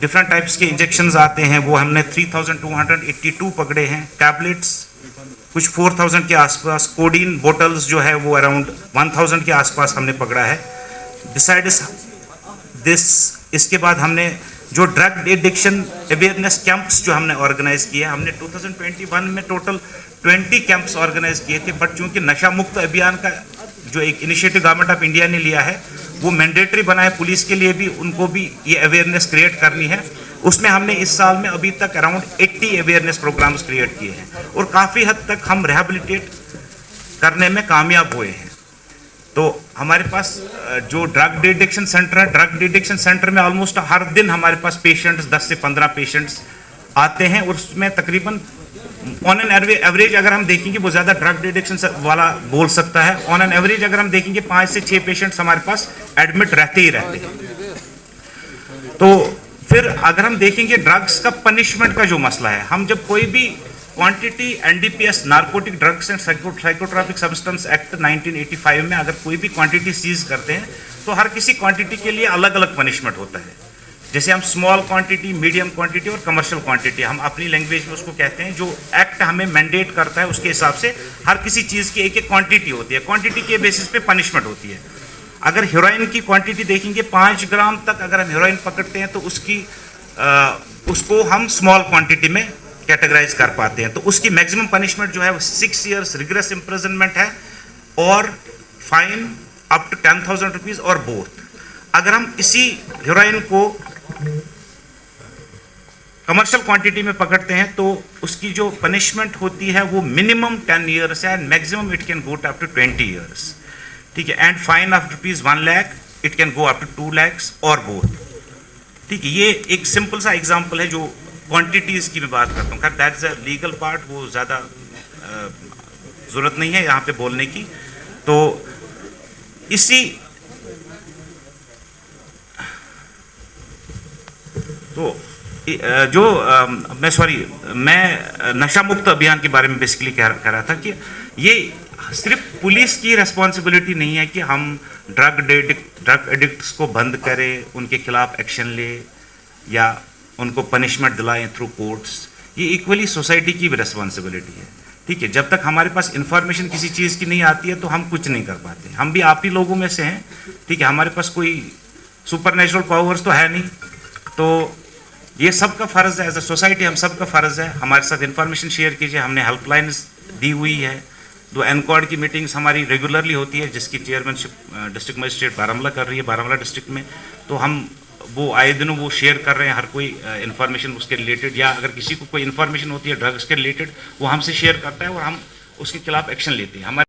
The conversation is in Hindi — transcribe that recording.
डिफरेंट टाइप्स के इंजेक्शंस आते हैं, वो हमने 3282 पकड़े हैं। टैबलेट्स कुछ 4000 के आसपास। कोडीन बोटल्स जो है वो अराउंड 1000 के आसपास हमने पकड़ा है। बिसाइड्स दिस, इसके बाद हमने जो ड्रग एडिक्शन अवेयरनेस कैंप्स जो हमने ऑर्गेनाइज किए, हमने 2021 में टोटल 20 कैंप्स ऑर्गेनाइज किए थे। बट चूंकि नशा मुक्त अभियान का जो एक इनिशिएटिव गवर्नमेंट ऑफ इंडिया ने लिया है वो मैंडेटरी बना है, पुलिस के लिए भी, उनको भी ये अवेयरनेस क्रिएट करनी है। उसमें हमने इस साल में अभी तक अराउंड 80 अवेयरनेस प्रोग्राम्स क्रिएट किए हैं और काफ़ी हद तक हम रिहेबिलिटेट करने में कामयाब हुए हैं। तो हमारे पास जो ड्रग डिटेक्शन सेंटर है, ड्रग डिटेक्शन सेंटर में ऑलमोस्ट हर दिन हमारे पास पेशेंट्स 10 से 15 पेशेंट्स आते हैं और उसमें तकरीबन ऑन एन एवरेज अगर हम देखेंगे, वो ज़्यादा ड्रग डिटेक्शन वाला बोल सकता है, ऑन एन एवरेज अगर हम देखेंगे 5 से 6 पेशेंट्स हमारे पास एडमिट रहते ही रहते हैं। तो फिर अगर हम देखेंगे ड्रग्स का पनिशमेंट का जो मसला है, हम जब कोई भी quantity NDPS narcotic drugs and psychotropic substance act 1985 में अगर कोई भी क्वांटिटी सीज करते हैं तो हर किसी क्वांटिटी के लिए अलग अलग पनिशमेंट होता है। जैसे हम स्मॉल क्वांटिटी, मीडियम क्वांटिटी और कमर्शियल क्वांटिटी, हम अपनी लैंग्वेज में उसको कहते हैं। जो एक्ट हमें मैंडेट करता है उसके हिसाब से हर किसी चीज़ की एक एक क्वांटिटी होती है, क्वांटिटी के बेसिस पे पनिशमेंट होती है। अगर हेरोइन की क्वांटिटी देखेंगे 5 ग्राम तक अगर हम हेरोइन पकड़ते हैं तो उसको हम स्मॉल क्वांटिटी में कैटेगराइज कर पाते हैं। तो उसकी मैक्सिमम पनिशमेंट जो है वो 6 years रिग्रेस इम्प्रिजनमेंट है और फाइन अप टू 10,000 रुपीज़ और बोथ। अगर हम इसी हेरोइन को कमर्शियल क्वांटिटी में पकड़ते हैं तो उसकी जो पनिशमेंट होती है वो मिनिमम 10 years है and maximum it can go up to 20 years। ठीक है, and fine of ₹1 lakh, it can go up to 2 lakhs और बोथ। ठीक है, ये एक सिंपल सा एग्जांपल है जो क्वांटिटीज़ की मैं बात करता हूँ। That is a legal part, वो ज़्यादा ज़रूरत नहीं है यहाँ पे बोलने की। तो इसी मैं नशा मुक्त अभियान के बारे में बेसिकली कह रहा था कि ये सिर्फ पुलिस की रिस्पॉन्सिबिलिटी नहीं है कि हम ड्रग एडिक्ट्स को बंद करें, उनके खिलाफ एक्शन ले या उनको पनिशमेंट दिलाएं थ्रू कोर्ट्स। ये इक्वली सोसाइटी की भी रिस्पॉन्सिबिलिटी है। ठीक है, जब तक हमारे पास इंफॉर्मेशन किसी चीज़ की नहीं आती है तो हम कुछ नहीं कर पाते। हम भी आप ही लोगों में से हैं। ठीक है, हमारे पास कोई सुपर नेचुरल पावर्स तो है नहीं। तो ये सबका फ़र्ज़ है, एज अ सोसाइटी हम सबका फ़र्ज़ है। हमारे साथ इन्फॉर्मेशन शेयर कीजिए। हमने हेल्पलाइन दी हुई है। 2 एनकॉर्ड की मीटिंग्स हमारी रेगुलरली होती है जिसकी चेयरमैनशिप डिस्ट्रिक्ट मजिस्ट्रेट बारामूला कर रही है, बारामूला डिस्ट्रिक्ट में। तो हम वो आए दिनों वो शेयर कर रहे हैं हर कोई इन्फॉर्मेशन उसके रिलेटेड, या अगर किसी को कोई इन्फॉर्मेशन होती है ड्रग्स के रिलेटेड वो हमसे शेयर करता है और हम उसके खिलाफ एक्शन लेते हैं। हमारे